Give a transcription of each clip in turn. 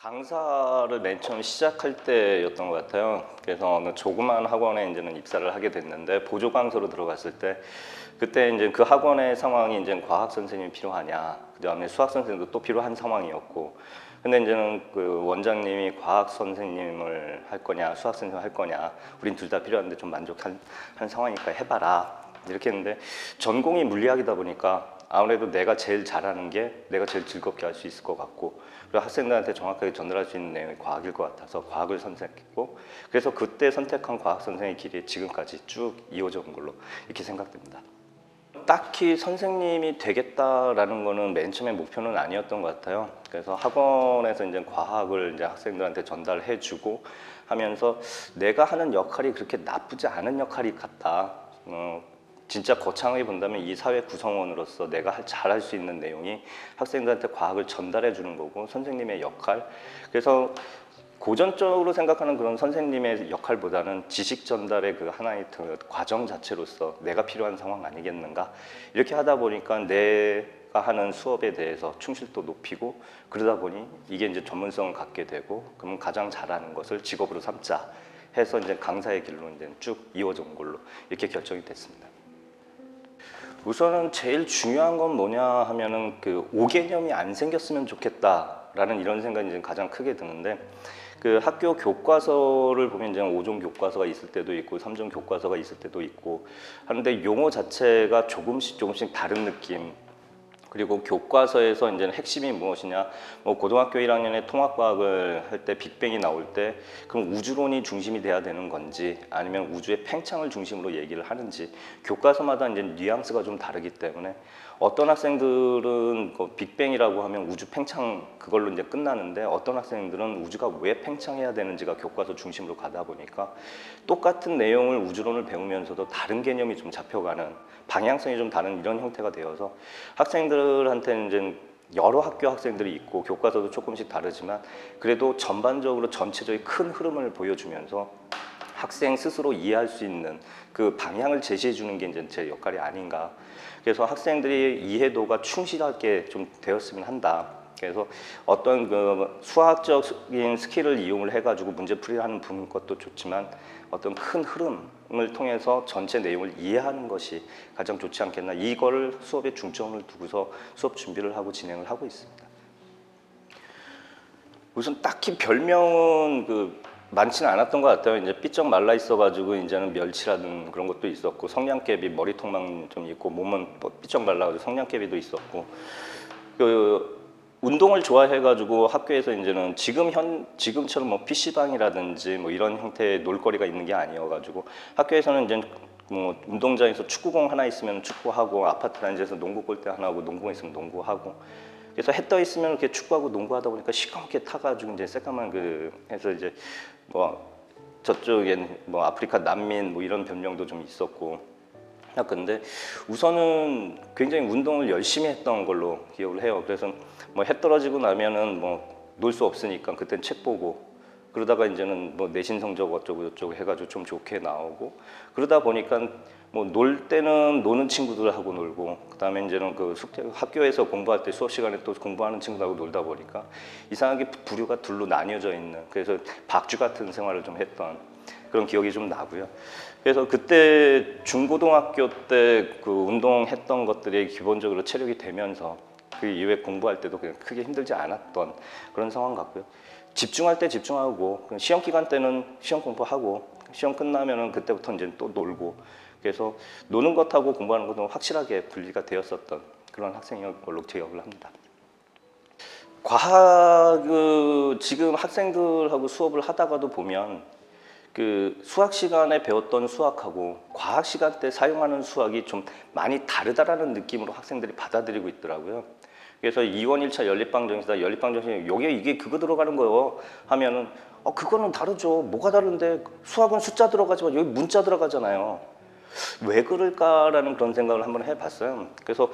강사를 맨 처음 시작할 때였던 것 같아요. 그래서 어느 조그만 학원에 이제는 입사를 하게 됐는데 보조 강사로 들어갔을 때 그때 이제 그 학원의 상황이 이제 과학 선생님이 필요하냐, 그다음에 수학 선생님도 또 필요한 상황이었고, 근데 이제는 그 원장님이 과학 선생님을 할 거냐, 수학 선생님을 할 거냐, 우린 둘 다 필요한데 좀 만족한 상황이니까 해봐라. 이렇게 했는데 전공이 물리학이다 보니까 아무래도 내가 제일 잘하는 게 내가 제일 즐겁게 할 수 있을 것 같고, 그리고 학생들한테 정확하게 전달할 수 있는 내용이 과학일 것 같아서 과학을 선택했고, 그래서 그때 선택한 과학 선생의 길이 지금까지 쭉 이어져 온 걸로 이렇게 생각됩니다. 딱히 선생님이 되겠다라는 거는 맨 처음에 목표는 아니었던 것 같아요. 그래서 학원에서 이제 과학을 이제 학생들한테 전달해주고 하면서 내가 하는 역할이 그렇게 나쁘지 않은 역할이 같다. 진짜 거창하게 본다면 이 사회 구성원으로서 내가 잘할 수 있는 내용이 학생들한테 과학을 전달해 주는 거고, 선생님의 역할, 그래서 고전적으로 생각하는 그런 선생님의 역할보다는 지식 전달의 그 하나의 그 과정 자체로서 내가 필요한 상황 아니겠는가, 이렇게 하다 보니까 내가 하는 수업에 대해서 충실도 높이고, 그러다 보니 이게 이제 전문성을 갖게 되고, 그러면 가장 잘하는 것을 직업으로 삼자 해서 이제 강사의 길로 이제 쭉 이어져 온 걸로 이렇게 결정이 됐습니다. 우선은 제일 중요한 건 뭐냐 하면은 그 5개념이 안 생겼으면 좋겠다라는 이런 생각이 이제 가장 크게 드는데, 그 학교 교과서를 보면 이제 5종 교과서가 있을 때도 있고 3종 교과서가 있을 때도 있고 하는데, 용어 자체가 조금씩 다른 느낌, 그리고 교과서에서 이제는 핵심이 무엇이냐, 뭐 고등학교 1학년에 통합과학을 할 때 빅뱅이 나올 때 그럼 우주론이 중심이 돼야 되는 건지 아니면 우주의 팽창을 중심으로 얘기를 하는지, 교과서마다 이제 뉘앙스가 좀 다르기 때문에 어떤 학생들은 그 빅뱅이라고 하면 우주 팽창 그걸로 이제 끝나는데, 어떤 학생들은 우주가 왜 팽창해야 되는지가 교과서 중심으로 가다 보니까 똑같은 내용을 우주론을 배우면서도 다른 개념이 좀 잡혀가는, 방향성이 좀 다른 이런 형태가 되어서 학생들한테는 이제 여러 학교 학생들이 있고 교과서도 조금씩 다르지만 그래도 전반적으로 전체적인 큰 흐름을 보여주면서 학생 스스로 이해할 수 있는 그 방향을 제시해 주는 게 이제 제 역할이 아닌가. 그래서 학생들이 이해도가 충실하게 좀 되었으면 한다. 그래서 어떤 그 수학적인 스킬을 이용을 해가지고 문제풀이를 하는 것도 좋지만 어떤 큰 흐름을 통해서 전체 내용을 이해하는 것이 가장 좋지 않겠나, 이거를 수업에 중점을 두고서 수업 준비를 하고 진행을 하고 있습니다. 우선 딱히 별명은 많지는 않았던 것 같아요. 이제 삐쩍 말라 있어가지고 이제는 멸치라는 그런 것도 있었고, 성냥개비, 머리통만 좀 있고 몸은 삐쩍 말라가지고 성냥개비도 있었고, 운동을 좋아해가지고 학교에서 이제는 지금처럼 뭐 PC방이라든지 뭐 이런 형태의 놀거리가 있는 게 아니어가지고 학교에서는 이제 뭐 운동장에서 축구공 하나 있으면 축구하고, 아파트 단지에서 농구 골대 하나 하고, 농구공 있으면 농구하고, 그래서 해 떠 있으면 이렇게 축구하고 농구하다 보니까 시커멓게 타가지고 이제 새까만 해서 이제 뭐 저쪽엔 뭐 아프리카 난민 뭐 이런 변명도 좀 있었고. 근데 우선은 굉장히 운동을 열심히 했던 걸로 기억을 해요. 그래서 뭐 해 떨어지고 나면은 뭐 놀 수 없으니까 그땐 책 보고, 그러다가 이제는 뭐 내신 성적 어쩌고 저쩌고 해가지고 좀 좋게 나오고, 그러다 보니까 뭐 놀 때는 노는 친구들하고 놀고, 그다음에 이제는 그 학교에서 공부할 때 수업 시간에 또 공부하는 친구들하고 놀다 보니까 이상하게 부류가 둘로 나뉘어져 있는, 그래서 박쥐 같은 생활을 좀 했던 그런 기억이 좀 나고요. 그래서 그때 중고등학교 때 그 운동했던 것들이 기본적으로 체력이 되면서 그 이후에 공부할 때도 그냥 크게 힘들지 않았던 그런 상황 같고요. 집중할 때 집중하고, 시험 기간 때는 시험 공부하고, 시험 끝나면은 그때부터 이제 또 놀고, 그래서 노는 것하고 공부하는 것도 확실하게 분리가 되었었던 그런 학생인 걸로 기억을 합니다. 지금 학생들하고 수업을 하다가도 보면 그 수학 시간에 배웠던 수학하고 과학 시간 때 사용하는 수학이 좀 많이 다르다라는 느낌으로 학생들이 받아들이고 있더라고요. 그래서 2원 1차 연립방정식이다, 연립방정식 이게 그거 들어가는 거요 하면은 그거는 다르죠. 뭐가 다른데, 수학은 숫자 들어가지만 여기 문자 들어가잖아요. 왜 그럴까라는 그런 생각을 한번 해봤어요. 그래서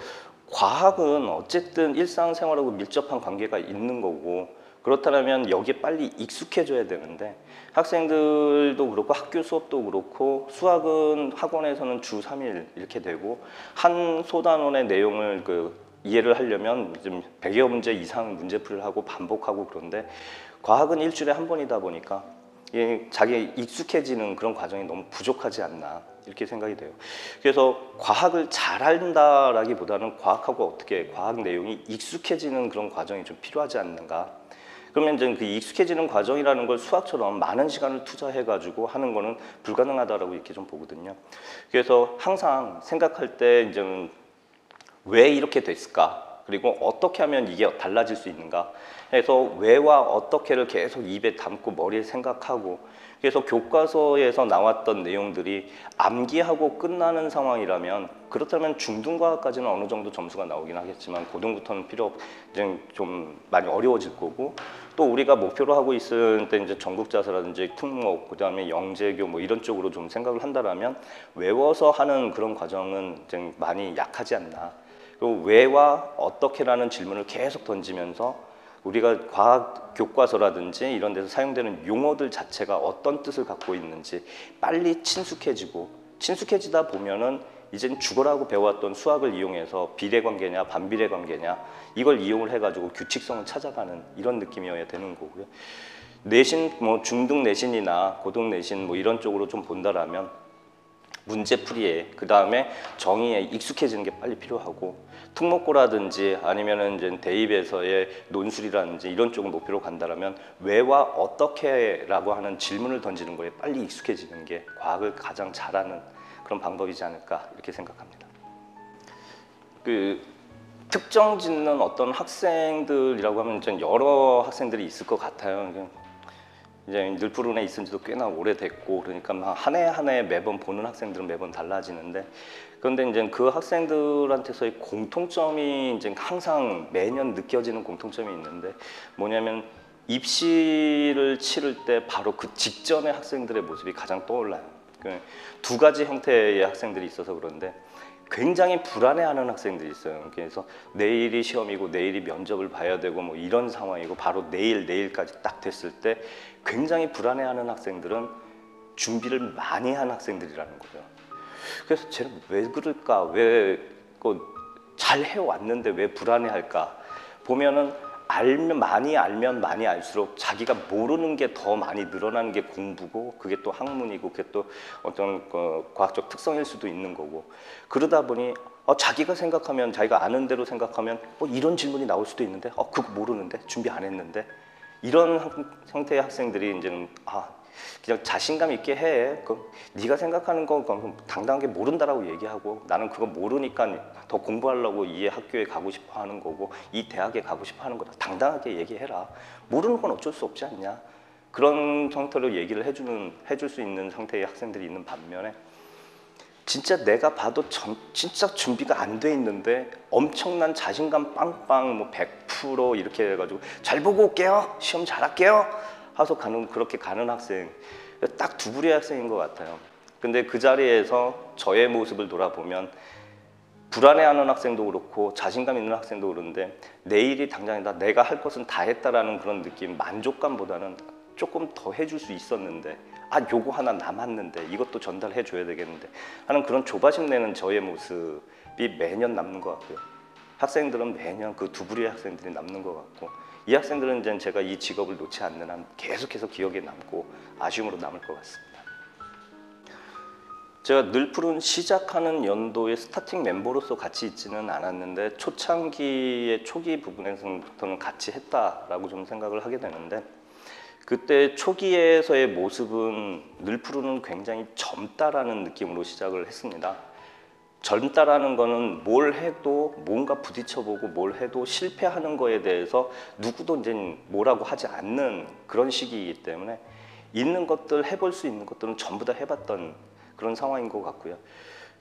과학은 어쨌든 일상생활하고 밀접한 관계가 있는 거고, 그렇다면 여기에 빨리 익숙해져야 되는데, 학생들도 그렇고 학교 수업도 그렇고 수학은 학원에서는 주 3일 이렇게 되고, 한 소단원의 내용을 이해를 하려면 좀 100여 문제 이상 문제풀이를 하고 반복하고 그런데 과학은 일주일에 한 번이다 보니까 자기에 익숙해지는 그런 과정이 너무 부족하지 않나 이렇게 생각이 돼요. 그래서 과학을 잘한다라기보다는 과학하고 어떻게 과학 내용이 익숙해지는 그런 과정이 좀 필요하지 않는가. 그러면 이제 그 익숙해지는 과정이라는 걸 수학처럼 많은 시간을 투자해가지고 하는 거는 불가능하다라고 이렇게 좀 보거든요. 그래서 항상 생각할 때 이제는 왜 이렇게 됐을까? 그리고 어떻게 하면 이게 달라질 수 있는가? 해서 왜와 어떻게를 계속 입에 담고 머리에 생각하고 그래서 교과서에서 나왔던 내용들이 암기하고 끝나는 상황이라면 그렇다면 중등과학까지는 어느 정도 점수가 나오긴 하겠지만 고등부터는 이제 좀 많이 어려워질 거고 또 우리가 목표로 하고 있을 때 이제 전국자사라든지 특목 그다음에 영재교 뭐 이런 쪽으로 좀 생각을 한다라면 외워서 하는 그런 과정은 이제 많이 약하지 않나. 그리고 왜와 어떻게라는 질문을 계속 던지면서 우리가 과학 교과서라든지 이런 데서 사용되는 용어들 자체가 어떤 뜻을 갖고 있는지 빨리 친숙해지다 보면은 이젠 죽어라고 배워왔던 수학을 이용해서 비례관계냐 반비례관계냐 이걸 이용을 해가지고 규칙성을 찾아가는 이런 느낌이어야 되는 거고요. 내신 뭐 중등 내신이나 고등 내신 뭐 이런 쪽으로 좀 본다라면 문제풀이에 그 다음에 정의에 익숙해지는 게 빨리 필요하고 특목고라든지 아니면은 이제 대입에서의 논술이라든지 이런 쪽을 목표로 간다라면 왜와 어떻게라고 하는 질문을 던지는 거에 빨리 익숙해지는 게 과학을 가장 잘하는 그런 방법이지 않을까 이렇게 생각합니다. 그 특정 짓는 어떤 학생들이라고 하면 이제 여러 학생들이 있을 것 같아요. 이제 늘푸른에 있은 지도 꽤나 오래됐고 그러니까 한 해 한 해 매번 보는 학생들은 매번 달라지는데 그런데 이제 그 학생들한테서의 공통점이 이제 항상 매년 느껴지는 공통점이 있는데 뭐냐면 입시를 치를 때 바로 그 직전의 학생들의 모습이 가장 떠올라요. 두 가지 형태의 학생들이 있어서 그런데 굉장히 불안해하는 학생들이 있어요. 그래서 내일이 시험이고 내일이 면접을 봐야 되고 뭐 이런 상황이고 바로 내일까지 딱 됐을 때 굉장히 불안해하는 학생들은 준비를 많이 한 학생들이라는 거죠. 그래서 쟤는 왜 그럴까? 왜 잘 해왔는데 왜 불안해할까? 보면은 많이 알면 많이 알수록 자기가 모르는 게 더 많이 늘어나는 게 공부고 그게 또 학문이고 그게 또 어떤 과학적 특성일 수도 있는 거고 그러다 보니 자기가 생각하면 자기가 아는 대로 생각하면 이런 질문이 나올 수도 있는데 그거 모르는데 준비 안 했는데 이런 형태의 학생들이 이제는 그냥 자신감 있게 해. 네가 생각하는 거 당당하게 모른다라고 얘기하고 나는 그거 모르니까 더 공부하려고 이 학교에 가고 싶어 하는 거고 이 대학에 가고 싶어 하는 거다. 당당하게 얘기해라. 모르는 건 어쩔 수 없지 않냐. 그런 형태로 얘기를 해줄 수 있는 상태의 학생들이 있는 반면에 진짜 내가 봐도 진짜 준비가 안 돼 있는데 엄청난 자신감 빵빵 뭐 100% 이렇게 해가지고 잘 보고 올게요. 시험 잘할게요. 하서 그렇게 가는 학생 딱 두 부류의 학생인 것 같아요. 근데 그 자리에서 저의 모습을 돌아보면 불안해하는 학생도 그렇고 자신감 있는 학생도 그런데 내일이 당장이다. 내가 할 것은 다 했다라는 그런 느낌, 만족감보다는 조금 더 해줄 수 있었는데 요거 하나 남았는데 이것도 전달해 줘야 되겠는데 하는 그런 조바심 내는 저의 모습이 매년 남는 것 같고요. 학생들은 매년 그 두 부류의 학생들이 남는 것 같고 이 학생들은 이제 제가 이 직업을 놓지 않는 한 계속해서 기억에 남고 아쉬움으로 남을 것 같습니다. 제가 늘푸른 시작하는 연도의 스타팅 멤버로서 같이 있지는 않았는데 초창기의 초기 부분에서부터는 같이 했다라고 좀 생각을 하게 되는데 그때 초기에서의 모습은 늘푸른은 굉장히 젊다라는 느낌으로 시작을 했습니다. 젊다라는 거는 뭘 해도 뭔가 부딪혀보고 뭘 해도 실패하는 거에 대해서 누구도 이제 뭐라고 하지 않는 그런 시기이기 때문에 있는 것들 해볼 수 있는 것들은 전부 다 해봤던 그런 상황인 것 같고요.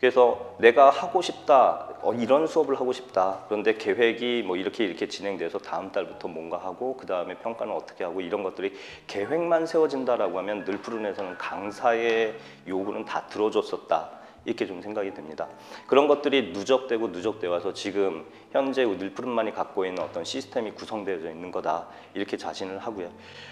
그래서 내가 하고 싶다, 이런 수업을 하고 싶다. 그런데 계획이 뭐 이렇게 진행돼서 다음 달부터 뭔가 하고 그 다음에 평가는 어떻게 하고 이런 것들이 계획만 세워진다라고 하면 늘푸른에서는 강사의 요구는 다 들어줬었다. 이렇게 좀 생각이 듭니다. 그런 것들이 누적되어 와서 지금 현재 윌프른만이 갖고 있는 어떤 시스템이 구성되어져 있는 거다 이렇게 자신을 하고요.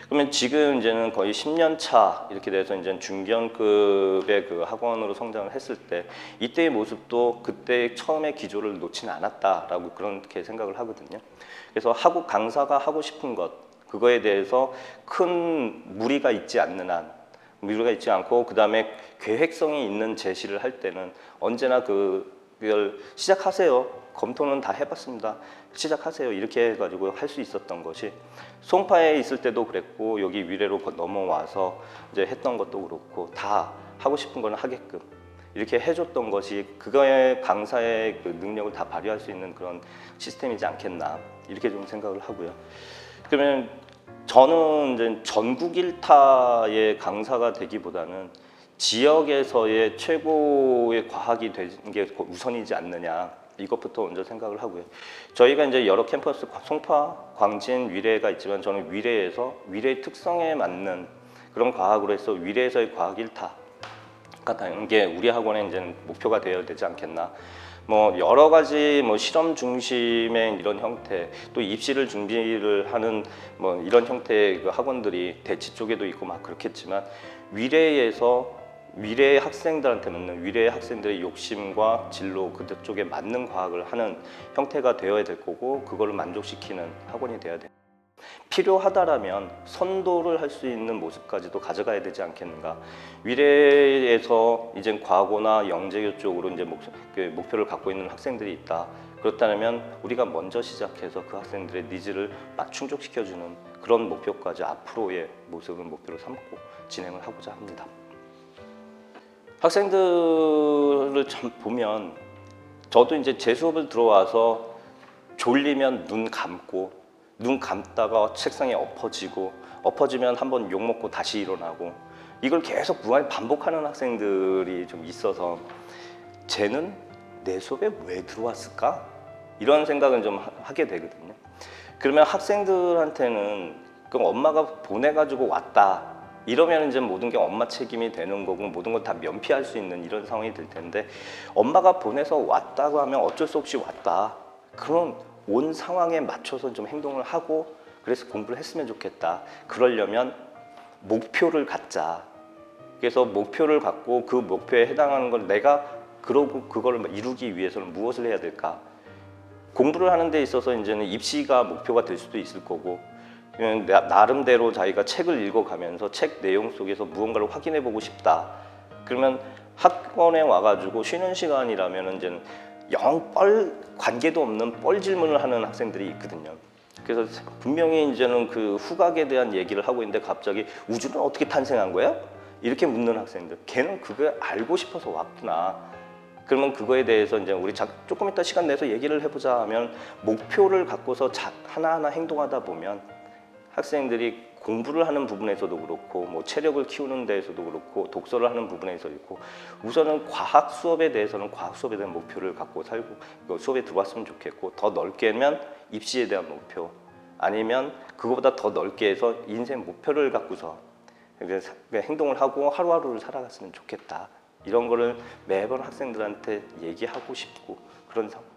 그러면 지금 이제는 거의 10년 차 이렇게 돼서 이제 중견급의 그 학원으로 성장을 했을 때 이때의 모습도 그때 처음에 기조를 놓지는 않았다라고 그렇게 생각을 하거든요. 그래서 강사가 하고 싶은 것 그거에 대해서 큰 무리가 있지 않고 그다음에 계획성이 있는 제시를 할 때는 언제나 그걸 시작하세요. 검토는 다 해봤습니다. 시작하세요. 이렇게 해가지고 할 수 있었던 것이 송파에 있을 때도 그랬고 여기 위례로 넘어와서 이제 했던 것도 그렇고 다 하고 싶은 거는 하게끔 이렇게 해줬던 것이 그거의 강사의 그 능력을 다 발휘할 수 있는 그런 시스템이지 않겠나 이렇게 좀 생각을 하고요. 그러면 저는 이제 전국 일타의 강사가 되기보다는 지역에서의 최고의 과학이 되는 게 우선이지 않느냐 이것부터 먼저 생각을 하고요. 저희가 이제 여러 캠퍼스 송파, 광진, 위례가 있지만 저는 위례의 특성에 맞는 그런 과학으로 해서 위례에서의 과학 일타가 되는 게 우리 학원의 이제 목표가 되어야 되지 않겠나. 뭐 여러 가지 뭐 실험 중심의 이런 형태, 또 입시를 준비를 하는 뭐 이런 형태의 그 학원들이 대치 쪽에도 있고 막 그렇겠지만 위례의 학생들한테 맞는 위례의 학생들의 욕심과 진로 그쪽에 맞는 과학을 하는 형태가 되어야 될 거고 그거를 만족시키는 학원이 되어야 돼. 필요하다라면 선도를 할 수 있는 모습까지도 가져가야 되지 않겠는가. 위례에서 이제 과거나 영재교 쪽으로 이제 목표를 갖고 있는 학생들이 있다. 그렇다면 우리가 먼저 시작해서 그 학생들의 니즈를 충족시켜주는 그런 목표까지 앞으로의 모습을 목표로 삼고 진행을 하고자 합니다. 학생들을 참 보면 저도 이제 제 수업을 들어와서 졸리면 눈 감다가 책상에 엎어지면 한번 욕먹고 다시 일어나고 이걸 계속 무한히 반복하는 학생들이 좀 있어서 쟤는 내 수업에 왜 들어왔을까? 이런 생각은 좀 하게 되거든요. 그러면 학생들한테는 그럼 엄마가 보내가지고 왔다 이러면 이제 모든 게 엄마 책임이 되는 거고 모든 걸 다 면피할 수 있는 이런 상황이 될 텐데 엄마가 보내서 왔다고 하면 어쩔 수 없이 왔다. 그럼 온 상황에 맞춰서 좀 행동을 하고 그래서 공부를 했으면 좋겠다. 그러려면 목표를 갖자. 그래서 목표를 갖고 그 목표에 해당하는 걸 내가 그러고 그걸 이루기 위해서는 무엇을 해야 될까? 공부를 하는 데 있어서 이제는 입시가 목표가 될 수도 있을 거고 나름대로 자기가 책을 읽어가면서 책 내용 속에서 무언가를 확인해 보고 싶다. 그러면 학원에 와가지고 쉬는 시간이라면 이제는 관계도 없는 뻘 질문을 하는 학생들이 있거든요. 그래서 분명히 이제는 그 후각에 대한 얘기를 하고 있는데 갑자기 우주는 어떻게 탄생한 거야? 이렇게 묻는 학생들. 걔는 그걸 알고 싶어서 왔구나. 그러면 그거에 대해서 이제 우리 조금 이따 시간 내서 얘기를 해보자 하면 목표를 갖고서 하나하나 행동하다 보면 학생들이 공부를 하는 부분에서도 그렇고 뭐 체력을 키우는 데에서도 그렇고 독서를 하는 부분에서 있고 우선은 과학 수업에 대해서는 과학 수업에 대한 목표를 갖고 살고 수업에 들어왔으면 좋겠고 더 넓게면 입시에 대한 목표 아니면 그거보다 더 넓게 해서 인생 목표를 갖고서 행동을 하고 하루하루를 살아갔으면 좋겠다. 이런 거를 매번 학생들한테 얘기하고 싶고 그런 상황.